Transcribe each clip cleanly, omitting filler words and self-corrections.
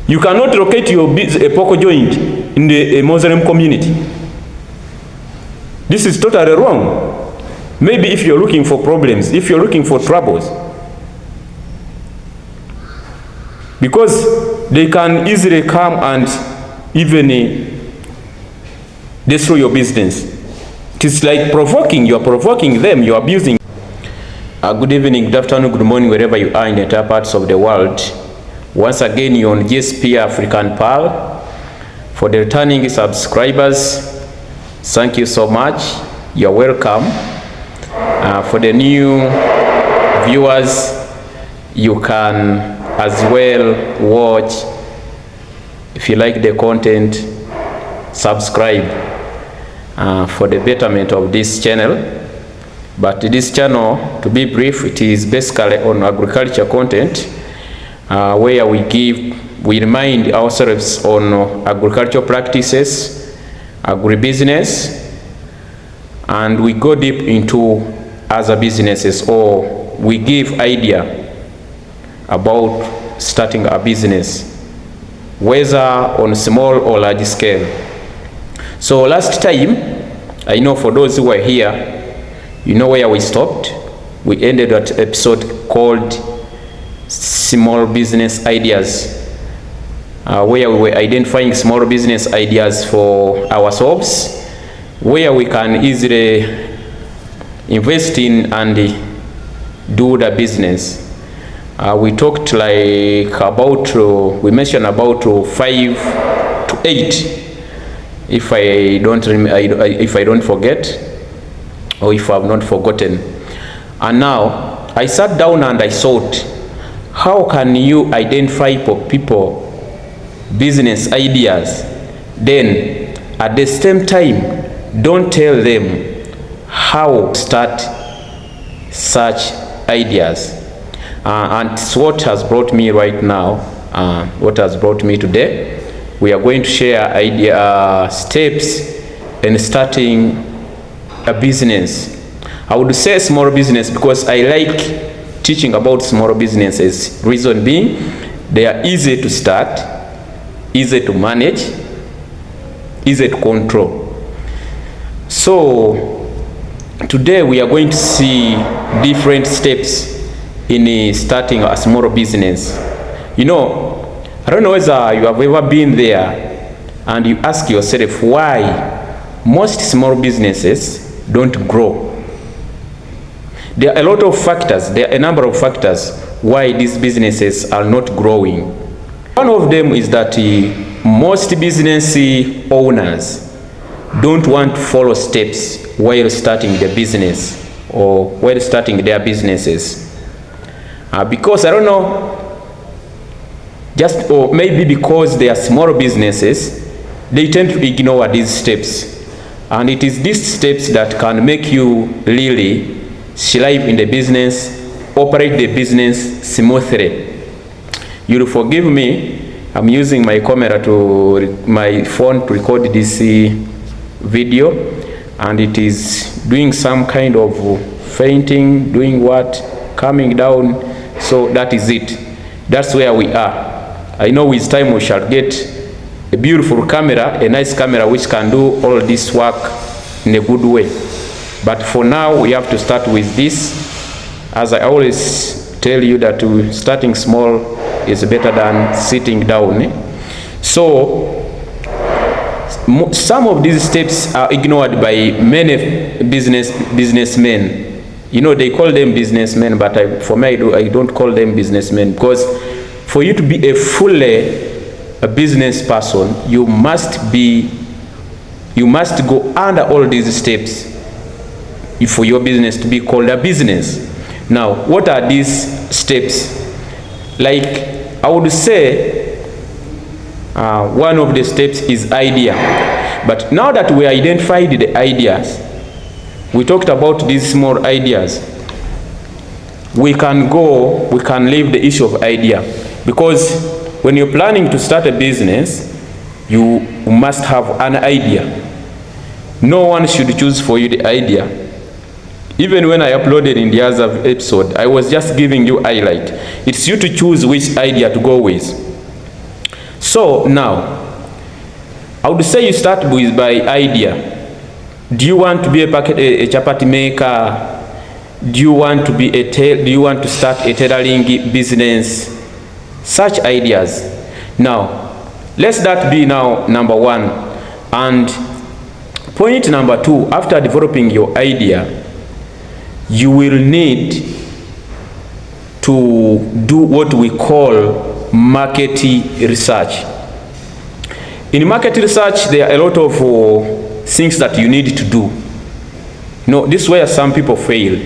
You cannot locate a pork joint in the Muslim community. This is totally wrong. Maybe if you're looking for problems, if you're looking for troubles, because they can easily come and even destroy your business. It is like provoking. You are provoking them. You are abusing. Good evening, good afternoon, good morning, wherever you are in the entire parts of the world. Once again, you're on GSP African Pearl. For the returning subscribers, thank you so much. You're welcome. For the new viewers, you can as well watch. If you like the content, subscribe for the betterment of this channel. But this channel, to be brief, it is basically on agriculture content, where we remind ourselves on agricultural practices, agribusiness, and we go deep into other businesses, or we give idea about starting a business, whether on small or large scale. So last time, I know for those who are here, you know where we stopped. We ended at episode called Small Business Ideas, where we were identifying small business ideas for ourselves, where we can easily invest in and do the business. We talked like about, we mentioned about 5 to 8, if I don't forget, or if I have not forgotten. And now I sat down and I thought, how can you identify for people business ideas, then at the same time don't tell them how to start such ideas? And it's what has brought me right now, what has brought me today. We are going to share steps in starting a business. I would say small business because I like teaching about small businesses. Reason being, they are easy to start, easy to manage, easy to control. So today we are going to see different steps in starting a small business. You know, I don't know whether you have ever been there and you ask yourself why most small businesses don't grow. There are a lot of factors, there are a number of factors why these businesses are not growing. One of them is that most business owners don't want to follow steps while starting the business or while starting their businesses. Because I don't know, or maybe because they are small businesses, they tend to ignore these steps. And it is these steps that can make you really thrive in the business, operate the business smoothly. You'll forgive me, I'm using my camera my phone to record this video, and it is doing some kind of fainting, doing what, coming down. So that is it. That's where we are. I know with time we shall get a beautiful camera, a nice camera which can do all this work in a good way. But for now, we have to start with this. As I always tell you that starting small is better than sitting down. So some of these steps are ignored by many businessmen. You know, they call them businessmen, but for me, I don't call them businessmen, because for you to be a business person, you must go under all these steps for your business to be called a business. Now, what are these steps? Like, I would say one of the steps is idea. But now that we identified the ideas, we talked about these small ideas, we can leave the issue of idea. Because when you're planning to start a business, you must have an idea. No one should choose for you the idea. Even when I uploaded in the other episode, I was just giving you highlight. It's you to choose which idea to go with. So now, I would say you start with by idea. Do you want to be a chapati maker? Do you want to be do you want to start a tailoring business? Such ideas. Now, let's that be now number one. And point number two, after developing your idea, you will need to do what we call market research. In market research, there are a lot of things that you need to do. You know, this is where some people fail.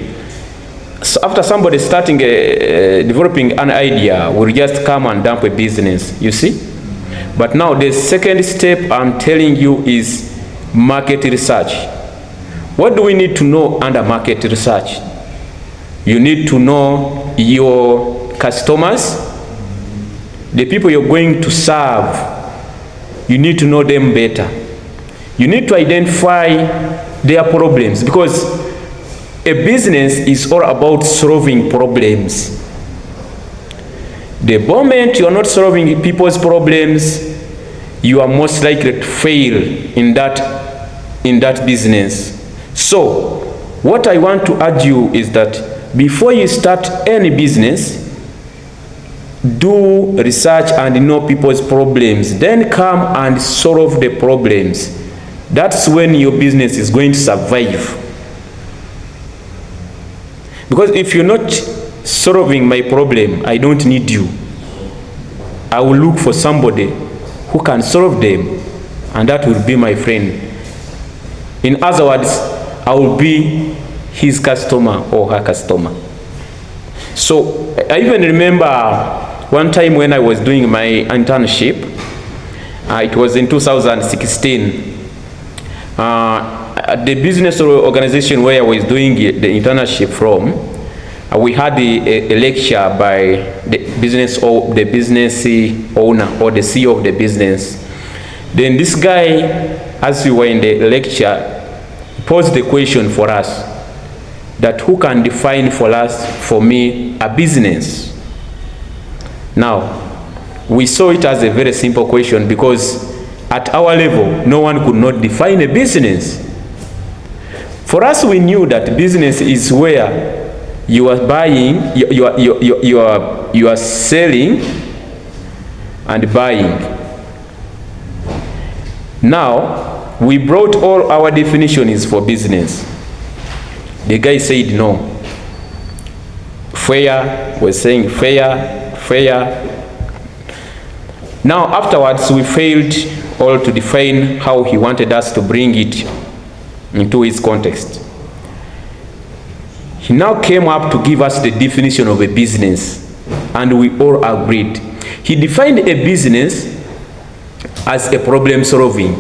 So after somebody starting developing an idea, will just come and dump a business, you see. But now the second step I'm telling you is market research. What do we need to know under market research? You need to know your customers, the people you're going to serve. You need to know them better. You need to identify their problems, because a business is all about solving problems. The moment you are not solving people's problems, you are most likely to fail in that business. So, what I want to urge you is that before you start any business, do research and know people's problems. Then come and solve the problems. That's when your business is going to survive. Because if you're not solving my problem, I don't need you. I will look for somebody who can solve them, and that will be my friend. In other words, I will be his customer or her customer. So I even remember one time when I was doing my internship, it was in 2016. At the business organization where I was doing the internship from, we had a lecture by the business owner or the CEO of the business. Then this guy, as we were in the lecture, posed the question for us that who can define for me a business. Now, we saw it as a very simple question, because at our level, no one could not define a business. For us, we knew that business is where you are buying, you are selling and buying. Now, we brought all our definitions for business. The guy said no. Fair was saying fair. Now, afterwards, we failed all to define how he wanted us to bring it into his context. He now came up to give us the definition of a business, and we all agreed. He defined a business as a problem solving.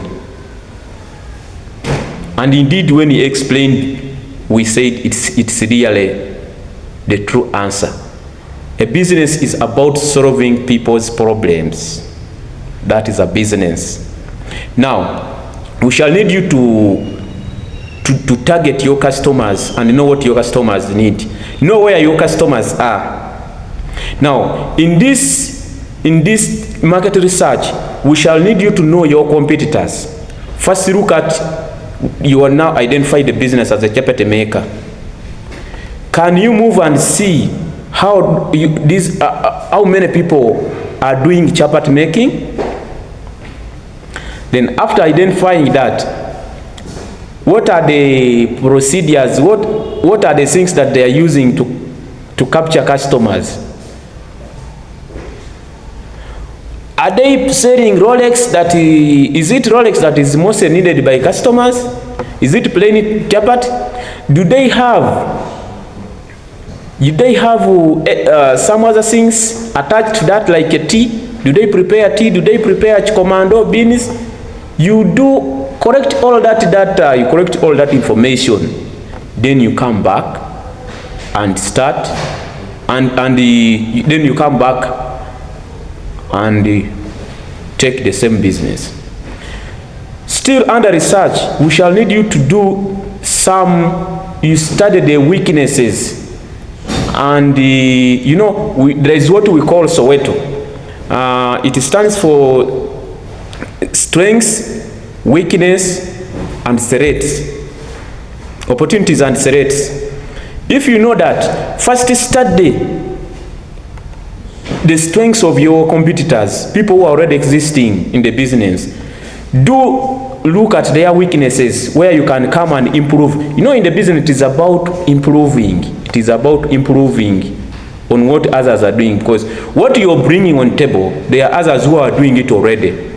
And indeed, when he explained, we said it's really the true answer. A business is about solving people's problems. That is a business. Now, we shall need you to target your customers and know what your customers need. Know where your customers are. Now, in this market research, we shall need you to know your competitors. First, look at, you are now identify the business as a chapati maker. Can you move and see how many people are doing chapati making? Then after identifying that, what are the procedures, what are the things that they are using to capture customers? Are they selling Rolex is it Rolex that is most needed by customers? Is it plain chapati? Do they have some other things attached to that, like a tea? Do they prepare tea? Do they prepare commando beans? You do collect all that data, you collect all that information. Then you come back and start, then you come back and take the same business. Still under research, we shall need you to do you study the weaknesses, and there is what we call Soweto. It stands for strengths, weakness, and threats. Opportunities and threats. If you know that, first study the strengths of your competitors, people who are already existing in the business. Do look at their weaknesses where you can come and improve. You know, in the business, it is about improving. It is about improving on what others are doing, because what you're bringing on table, there are others who are doing it already.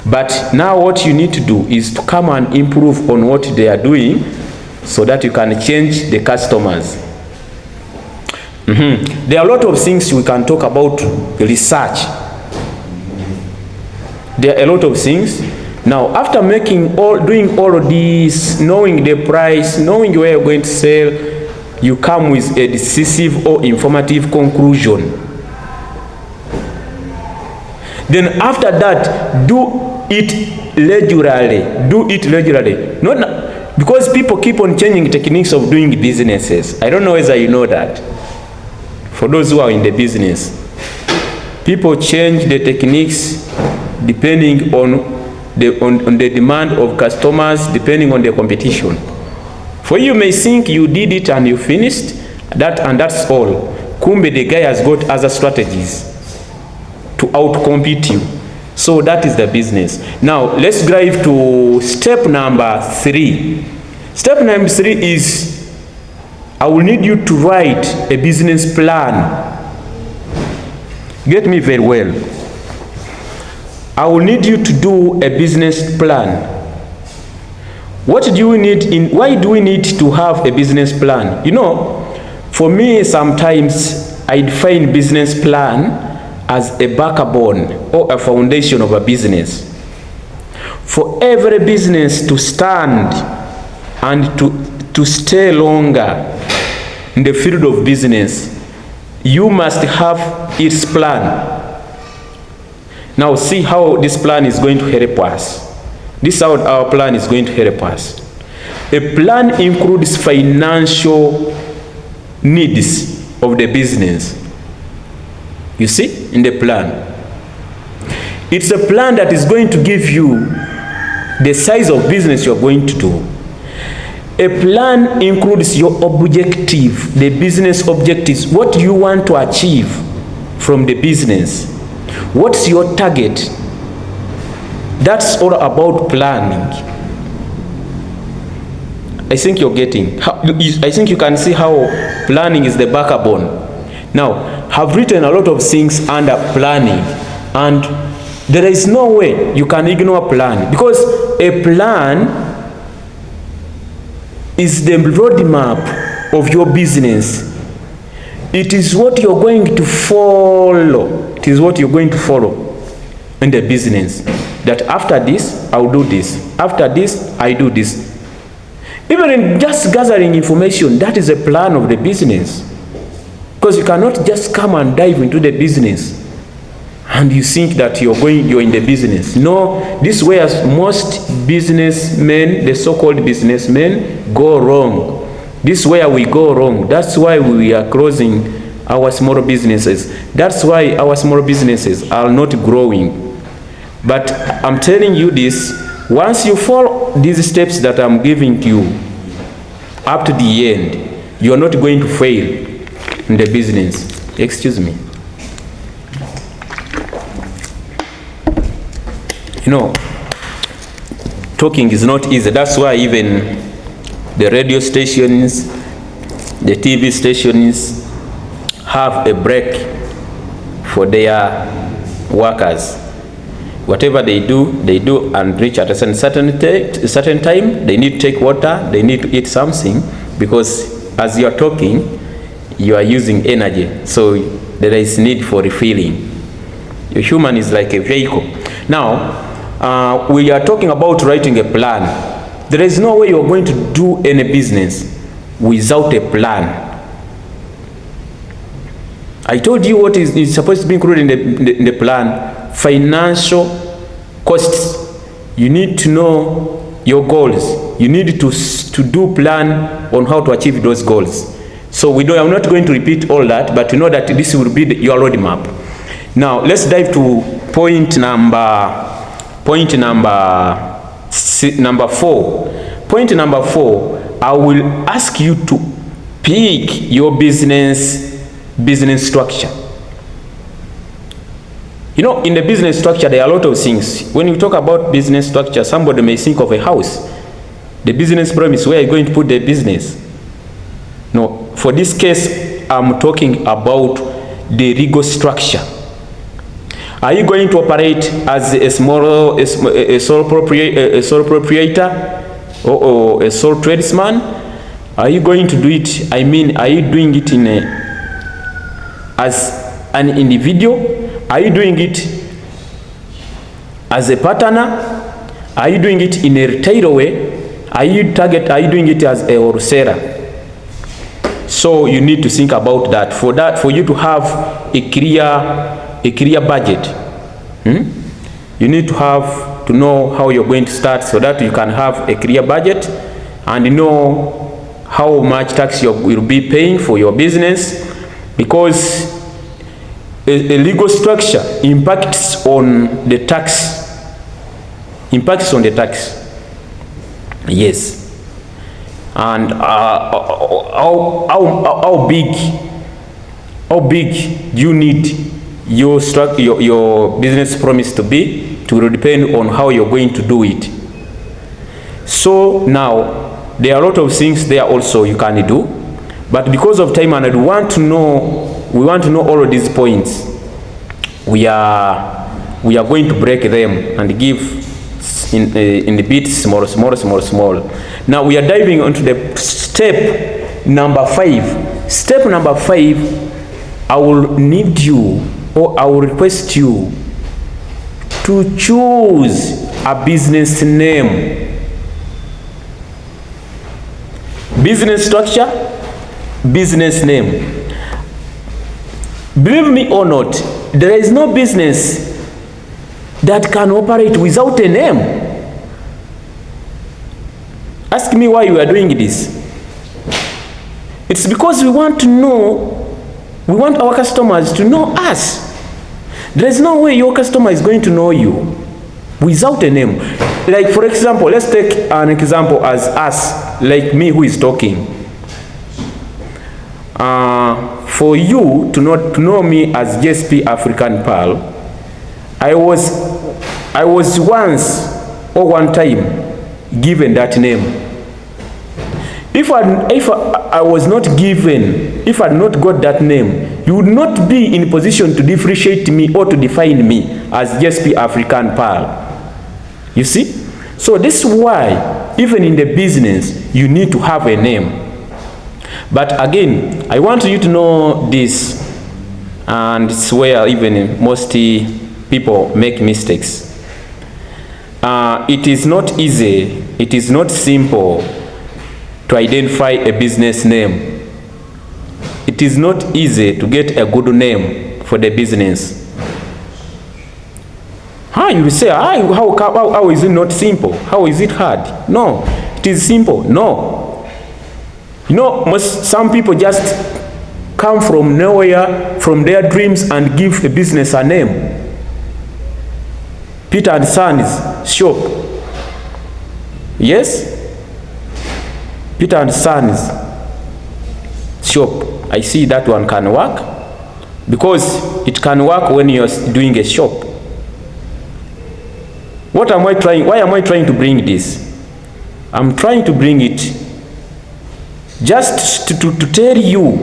But now what you need to do is to come and improve on what they are doing so that you can change the customers. There are a lot of things we can talk about research. There are a lot of things. Now, after doing all of this, knowing the price, knowing where you're going to sell, you come with a decisive or informative conclusion. Then after that, do it regularly. Do it regularly. Not because people keep on changing techniques of doing businesses. I don't know whether you know that. For those who are in the business, people change the techniques depending on the demand of customers, depending on the competition. For you may think you did it and you finished that, and that's all. Kumbe, the guy has got other strategies to outcompete you. So that is the business. Now let's drive to step number 3. Step number 3 is, I will need you to write a business plan. Get me very well. I will need you to do a business plan. What do you need why do we need to have a business plan? You know, for me, sometimes I define business plan as a backbone or a foundation of a business. For every business to stand and to stay longer in the field of business, you must have its plan. Now see how this plan is going to help us. This is how our plan is going to help us. A plan includes financial needs of the business. You see, in the plan. It's a plan that is going to give you the size of business you're going to do. A plan includes your objective, the business objectives, what you want to achieve from the business. What's your target? That's all about planning. I think you're getting. I think you can see how planning is the backbone. Now, I've written a lot of things under planning, and there is no way you can ignore planning, because a plan is the roadmap of your business. It is what you're going to follow. It is what you're going to follow in the business. That after this, I'll do this. After this, I do this. Even in just gathering information, that is a plan of the business. Because you cannot just come and dive into the business and you think that you're in the business. No, this is where most businessmen, the so-called businessmen, go wrong. This is where we go wrong. That's why we are closing our small businesses. That's why our small businesses are not growing. But I'm telling you this, once you follow these steps that I'm giving to you up to the end, you're not going to fail in the business. Excuse me. You know, talking is not easy. That's why even the radio stations, the TV stations have a break for their workers. Whatever they do and reach at a certain time, they need to take water, they need to eat something, because as you are talking, you are using energy. So there is need for refilling. Your human is like a vehicle. Now, we are talking about writing a plan. There is no way you're going to do any business without a plan. I told you what is supposed to be included in the plan. Financial costs. You need to know your goals. You need to do plan on how to achieve those goals. So I'm not going to repeat all that, but you know that this will be your roadmap. Now let's dive to point number 4. Point number 4, I will ask you to pick your business structure. You know, in the business structure, there are a lot of things. When you talk about business structure, somebody may think of a house, the business premise, where you're going to put the business. No, for this case, I'm talking about the legal structure. Are you going to operate as a sole proprietor or a sole tradesman? Are you going to do it? I mean, are you doing it as an individual? Are you doing it as a partner? Are you doing it in a retail way? Are you doing it as a wholesaler? So you need to think about that. For you to have a clear budget, you need to know how you're going to start, so that you can have a clear budget and know how much tax you will be paying for your business, because a legal structure impacts on the tax. Yes. And how big do you need your business promise to be? To depend on how you're going to do it. So now there are a lot of things there also you can do, but because of time and we want to know all of these points, we are going to break them and give in the bits small. Now we are diving onto the step number 5. Step number 5, I will need you, or I will request you to choose a business name. Business structure, business name. Believe me or not, there is no business that can operate without a name. Ask me why we are doing this. It's because we want our customers to know us. There is no way your customer is going to know you without a name. Like, for example, let's take an example as us, like me who is talking. For you to know me as JSP African Pearl, I was once or one time given that name. If I was not given, if I had not got that name, you would not be in position to differentiate me or to define me as JSP African Pearl. You see? So this is why, even in the business, you need to have a name. But again, I want you to know this, and it's where even most people make mistakes. It is not easy, it is not simple to identify a business name. It is not easy to get a good name for the business. You will say, how is it not simple? How is it hard? No, it is simple. No. You know, some people just come from nowhere, from their dreams, and give a business a name. Peter and Sons shop. Yes? Peter and Sons shop. I see that one can work, because it can work when you're doing a shop. Why am I trying to bring this? I'm trying to bring it just to tell you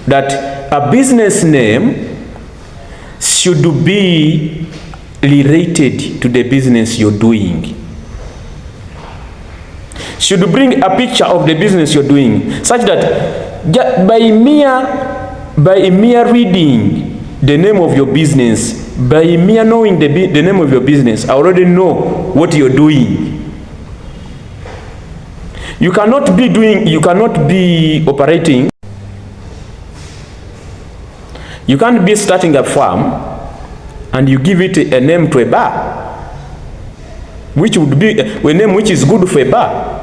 that a business name should be related to the business you're doing. Should bring a picture of the business you're doing, such that by mere reading the name of your business, by mere knowing the name of your business, I already know what you're doing. You cannot be operating, you can't be starting a farm and you give it a name to a bar, which would be a name which is good for a bar.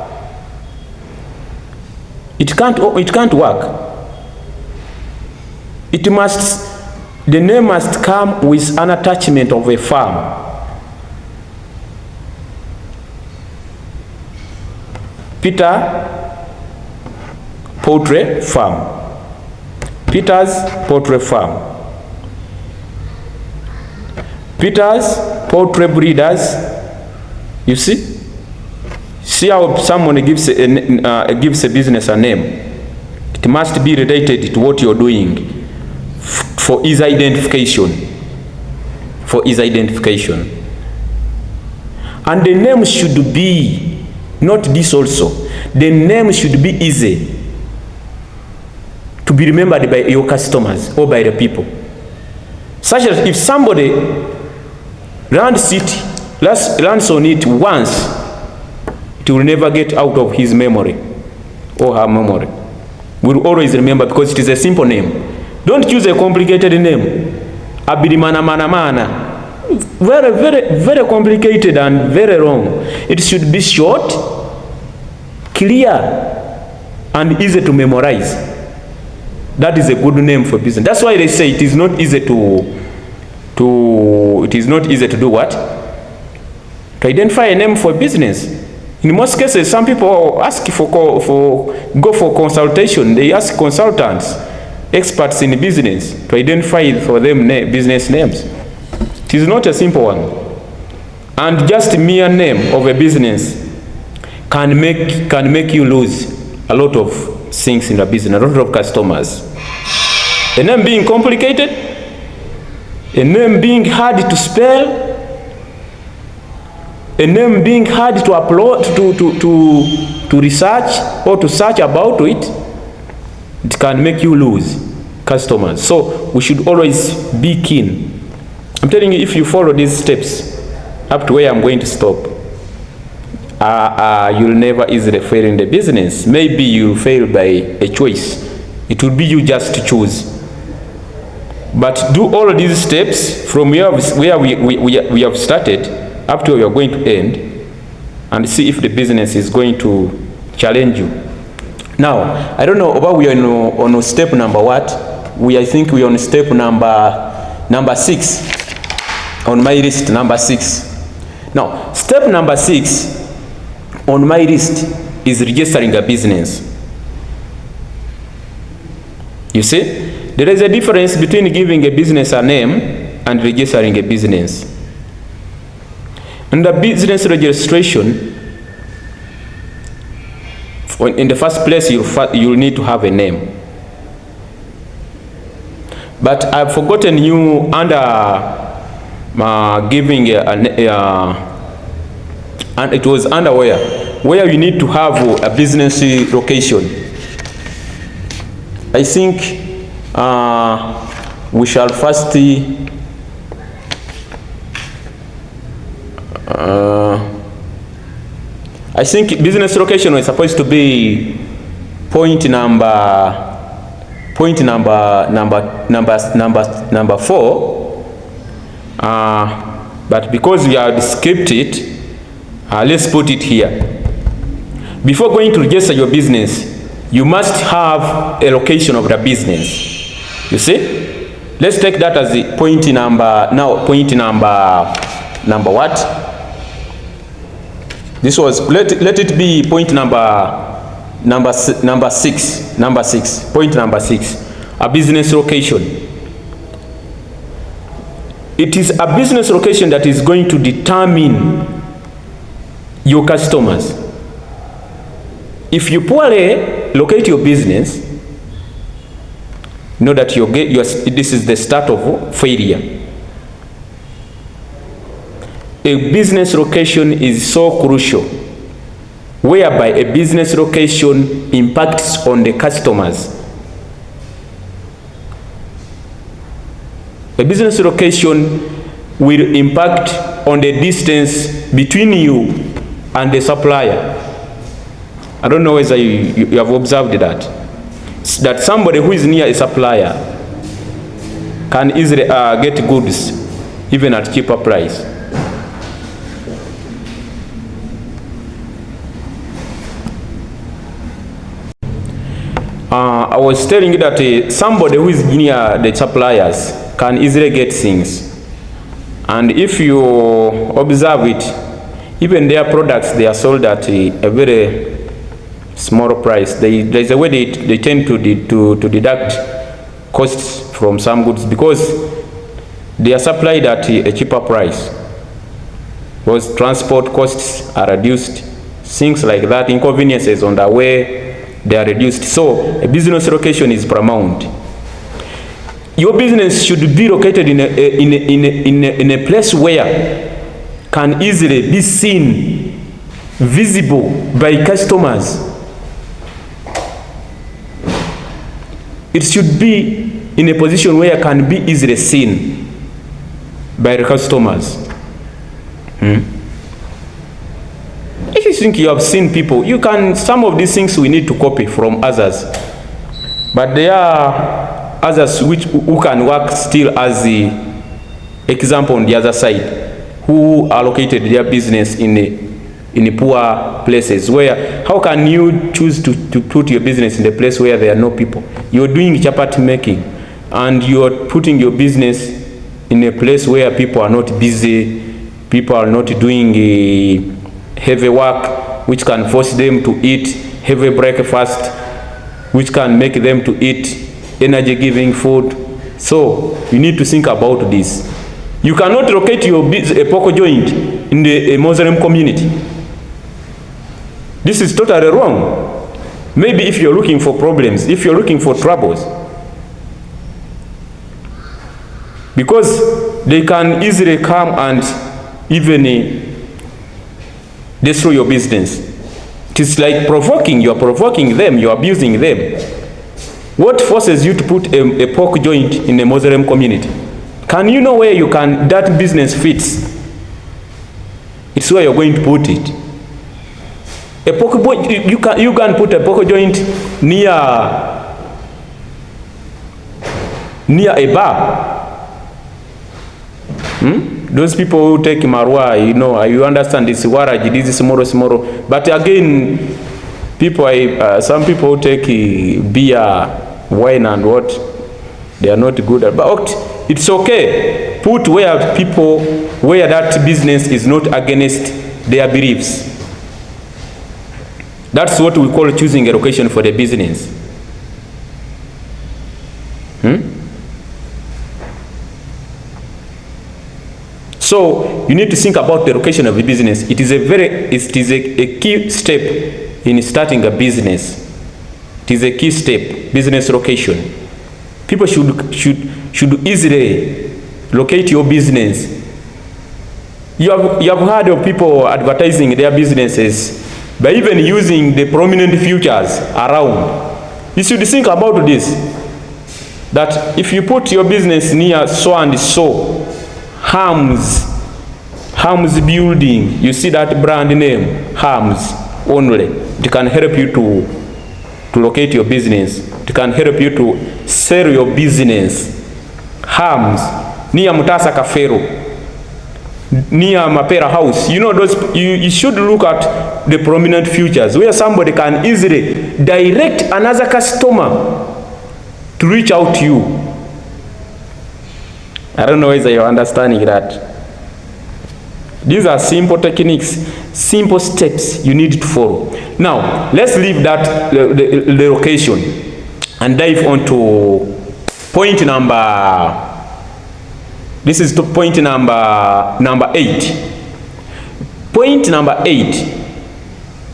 It can't work. It must The name must come with an attachment of a farm. Peter Poultry Farm. Peter's Poultry Farm. Peter's Poultry Breeders. You see? See how someone gives a business a name. It must be related to what you're doing for easy identification. For easy identification. And the name should be, not this also, the name should be easy to be remembered by your customers or by the people. Such that if somebody lands on it once, it will never get out of his memory or her memory. We'll always remember because it is a simple name. Don't use a complicated name. Abirimana mana mana. Very, very, very complicated and very long. It should be short, clear, and easy to memorize. That is a good name for business. That's why they say it is not easy to do what? To identify a name for business. In most cases, some people ask go for consultation. They ask consultants, experts in business, to identify for them business names. It is not a simple one. And just mere name of a business can make you lose a lot of things in the business, a lot of customers. A name being complicated, a name being hard to spell, a name being hard to upload, to research or to search about it, it can make you lose customers. So we should always be keen. I'm telling you, if you follow these steps up to where I'm going to stop, you'll never easily fail in the business. Maybe you'll fail by a choice. It will be you just to choose. But do all of these steps from where we have started up to where we are going to end, and see if the business is going to challenge you. Now, I don't know about we are on step number what? I think we are on step number 6 on my list, number 6. Now, step number 6 on my list is registering a business. You see, there is a difference between giving a business a name and registering a business. Under business registration, in the first place, you'll need to have a name. But I've forgotten you under giving and it was under where you need to have a business location. I think we shall first I think business location was supposed to be point number 4, but because we have skipped it, let's put it here. Before going to register your business, you must have a location of the business. You see? Let's take that as the point number. Now, point number what? This was, let it be point number 6. Point number 6. A business location. It is a business location that is going to determine your customers. If you poorly locate your business, know that this is the start of failure. A business location is so crucial, whereby a business location impacts on the customers. A business location will impact on the distance between you and the supplier. I don't know whether you have observed that somebody who is near a supplier can easily get goods even at cheaper price. I was telling you that somebody who is near the suppliers can easily get things. And if you observe it, even their products, they are sold at a very small price. There's a way they tend to deduct costs from some goods because they are supplied at a cheaper price. Because transport costs are reduced, things like that, inconveniences on the way, they are reduced. So a business location is paramount. Your business should be located in a place where can easily be seen, visible by customers. It should be in a position where it can be easily seen by the customers. If you think you have seen people, you can, some of these things we need to copy from others. But there are others who can work still as the example on the other side, who allocated their business in poor places. Where, how can you choose to put your business in a place where there are no people? You're doing chapati making and you're putting your business in a place where people are not busy, people are not doing heavy work, which can force them to eat heavy breakfast, which can make them to eat energy giving food. So you need to think about this. You cannot locate your a pork joint in the Muslim community. This is totally wrong. Maybe if you're looking for problems, if you're looking for troubles, because they can easily come and even destroy your business. It is like provoking. You are provoking them, you are abusing them. What forces you to put a pork joint in a Muslim community? Can you know where that business fits? It's where you're going to put it. A pork you can put a pork joint near a bar. Those people who take marwa, you understand this waraji, this is small. But again, some people who take beer, wine and what, they are not good at. But it's okay. Put where that business is not against their beliefs. That's what we call choosing a location for the business. So you need to think about the location of the business. It is a key step in starting a business. It is a key step, business location. People should easily locate your business. You have heard of people advertising their businesses by even using the prominent features around. You should think about this, that if you put your business near so and so, Harms Building, you see that brand name, Harms only. It can help you to locate your business. It can help you to sell your business. Harms, near Mutasa Kafero, near Mapera House. You should look at the prominent features where somebody can easily direct another customer to reach out to you. I don't know whether you're understanding that. These are simple techniques, simple steps you need to follow. Now, let's leave that the location and dive on to point number. This is to point number 8. Point number 8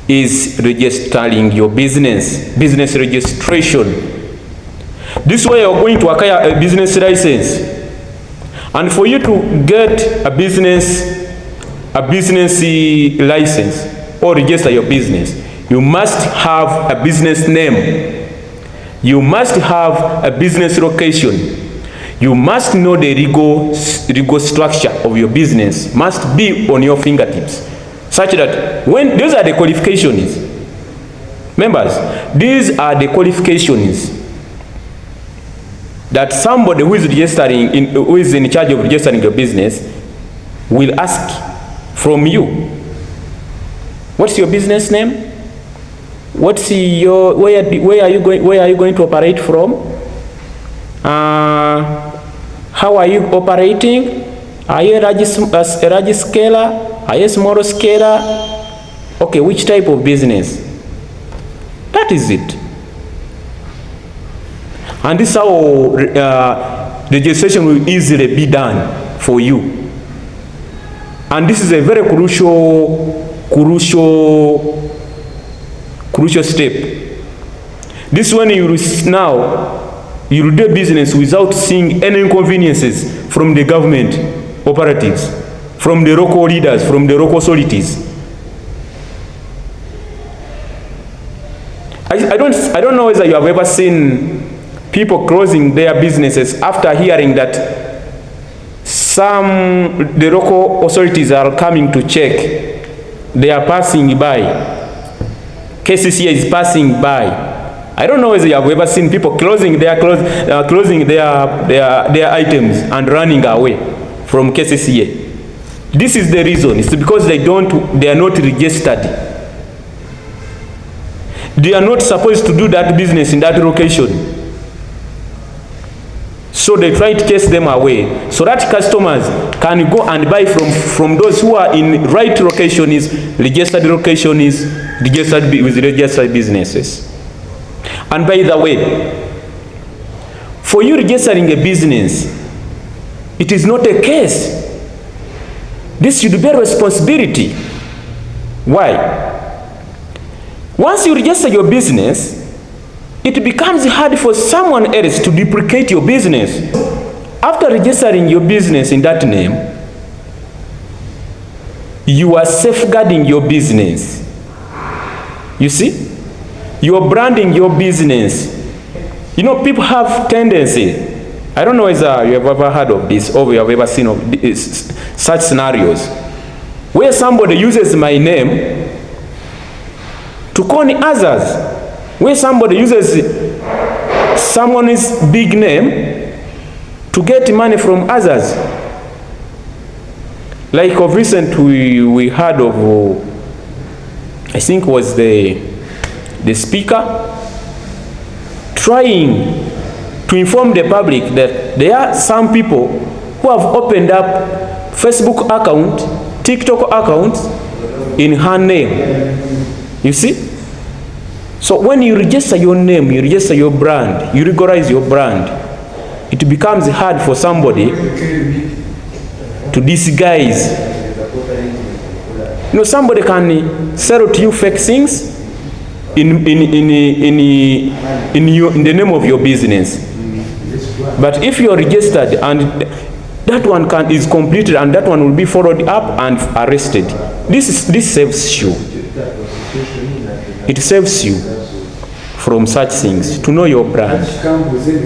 is registering your business registration. This way you're going to acquire a business license. And for you to get a business license or register your business, you must have a business name. You must have a business location. You must know the legal structure of your business must be on your fingertips, such that when these are the qualifications, members, these are the qualifications that somebody who is in charge of registering your business will ask from you. What's your business name? What's your where are you going to operate from? How are you operating? Are you a large scaler? Are you a small scaler? Okay, which type of business? That is it. And this is how registration will easily be done for you. And this is a very crucial step. This one you will do business without seeing any inconveniences from the government operatives, from the local leaders, from the local authorities. I don't know whether you have ever seen people closing their businesses after hearing that the local authorities are coming to check. They are passing by. KCCA is passing by. I don't know whether you have ever seen people closing their items and running away from KCCA. This is the reason. It's because they are not registered. They are not supposed to do that business in that location. So they try to chase them away so that customers can go and buy from those who are in right location, registered with registered businesses. And by the way, for you registering a business, it is not a case. This should be a responsibility. Why? Once you register your business, it becomes hard for someone else to duplicate your business. After registering your business in that name, you are safeguarding your business. You see? You are branding your business. You know, people have tendency. I don't know whether you have ever heard of this or you have ever seen of this, such scenarios where somebody uses my name to con others. Where somebody uses someone's big name to get money from others. Like of recent we heard of, I think it was the speaker trying to inform the public that there are some people who have opened up Facebook account, TikTok accounts in her name. You see? So when you register your name, you register your brand, you regularize your brand, it becomes hard for somebody to disguise. You know, somebody can sell to you fake things in the name of your business. But if you are registered and that one is completed and that one will be followed up and arrested, this saves you. It saves you from such things, to know your brand.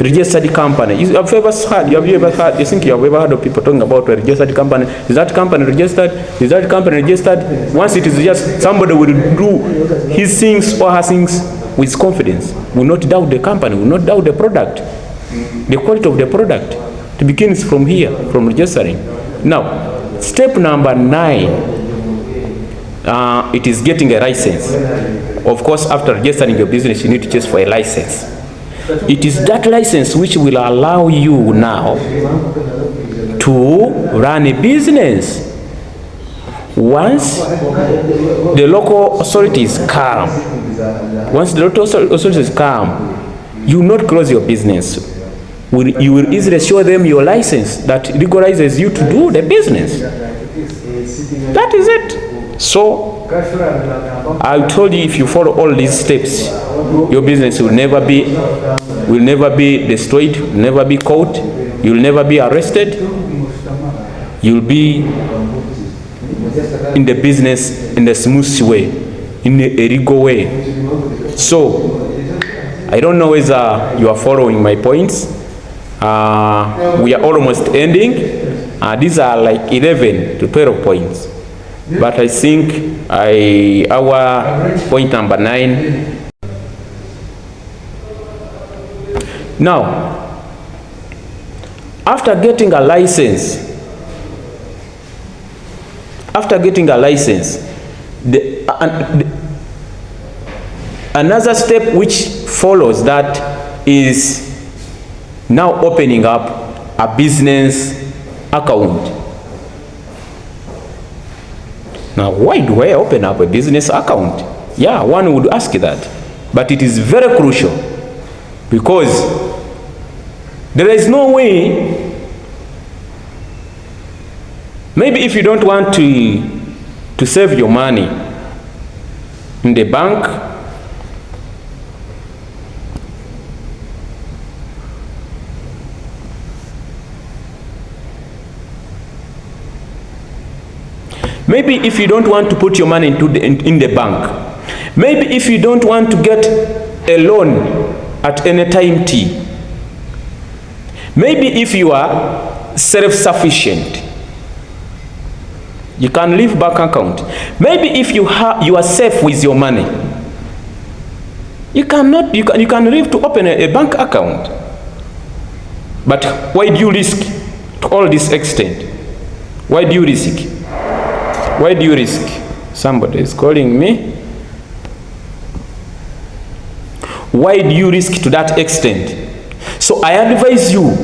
Registered company. You have ever heard, you think you have ever heard of people talking about a registered company? Is that company registered? Is that company registered? Once it is just, somebody will do his things or her things with confidence. Will not doubt the company, will not doubt the product. The quality of the product. It begins from here, from registering. Now, step number 9. It is getting a license. Of course, after registering your business, you need to chase for a license. It is that license which will allow you now to run a business. Once the local authorities come, you will not close your business. You will easily show them your license that legalizes you to do the business. That is it. So, I told you, if you follow all these steps, your business will never be destroyed, will never be caught, you will never be arrested. You'll be in the business in a smooth way, in a legal way. So, I don't know whether you are following my points. We are almost ending. These are like 11 to 12 points. But I think our point number 9. Now, after getting a license, another step which follows that is now opening up a business account. Now, why do I open up a business account? Yeah, one would ask that. But it is very crucial, because there is no way, maybe if you don't want to save your money in the bank, maybe if you don't want to put your money in the bank, maybe if you don't want to get a loan at any time T, maybe if you are self-sufficient, you can leave bank account. Maybe if you are safe with your money, you can leave to open a bank account. But why do you risk to all this extent? Why do you risk? Why do you risk? Somebody is calling me. Why do you risk to that extent? So I advise you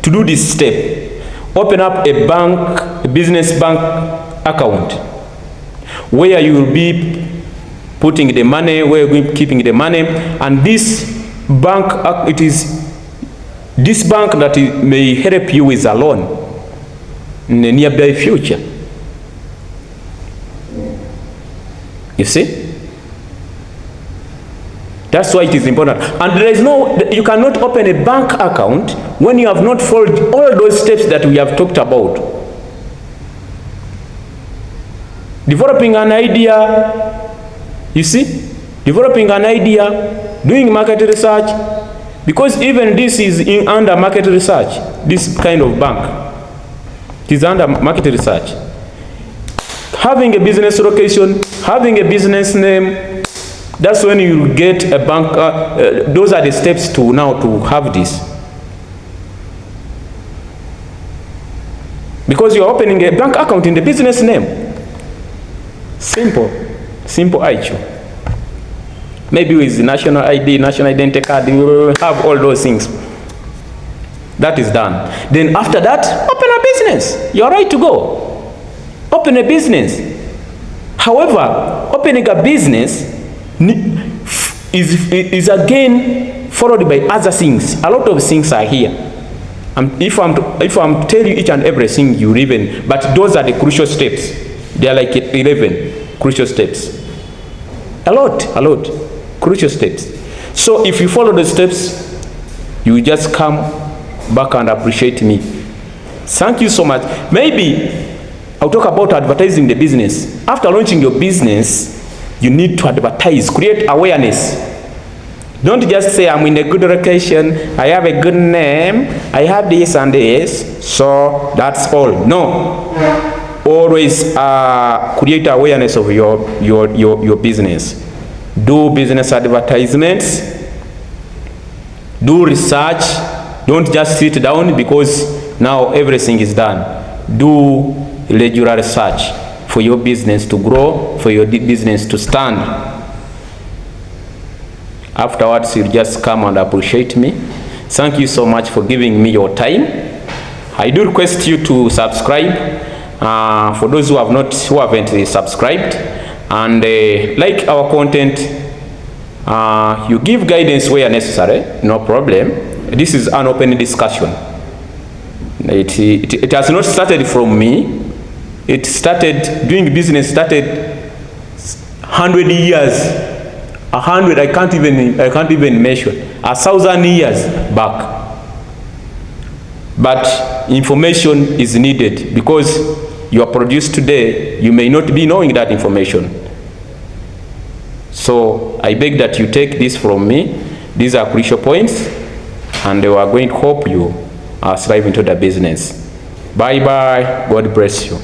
to do this step. Open up a business bank account, where you will be putting the money, where you will be keeping the money, and this bank, it is this bank that may help you with a loan in the nearby future. You see? That's why it is important. And there is you cannot open a bank account when you have not followed all those steps that we have talked about. Developing an idea, you see? Developing an idea, doing market research, because even this is under market research, this kind of bank. It is under market research. Having a business location, having a business name, that's when you get a bank. Those are the steps to have this. Because you're opening a bank account in the business name. Simple IQ. Maybe with national ID, national identity card, you will have all those things. That is done. Then after that, open a business. You're right to go. Open a business. However, opening a business is again followed by other things. A lot of things are here. If I'm to tell you each and everything, you even, but those are the crucial steps. They are like 11 crucial steps. A lot crucial steps. So if you follow the steps, you just come back and appreciate me. Thank you so much. Maybe I'll talk about advertising the business. After launching your business, you need to advertise, create awareness. Don't just say, I'm in a good location, I have a good name, I have this and this, so that's all. No. Always create awareness of your business. Do business advertisements. Do research. Don't just sit down because now everything is done. Do regular research for your business to grow, for your business to stand. Afterwards, you just come and appreciate me. Thank you so much for giving me your time. I do request you to subscribe. For those who haven't subscribed, and like our content, you give guidance where necessary, no problem. This is an open discussion. It has not started from me. It started, doing business started 100 years, 100, I can't even measure, 1,000 years back. But information is needed, because you are produced today, you may not be knowing that information. So I beg that you take this from me. These are crucial points, and they are going to help you thrive into the business. Bye bye. God bless you.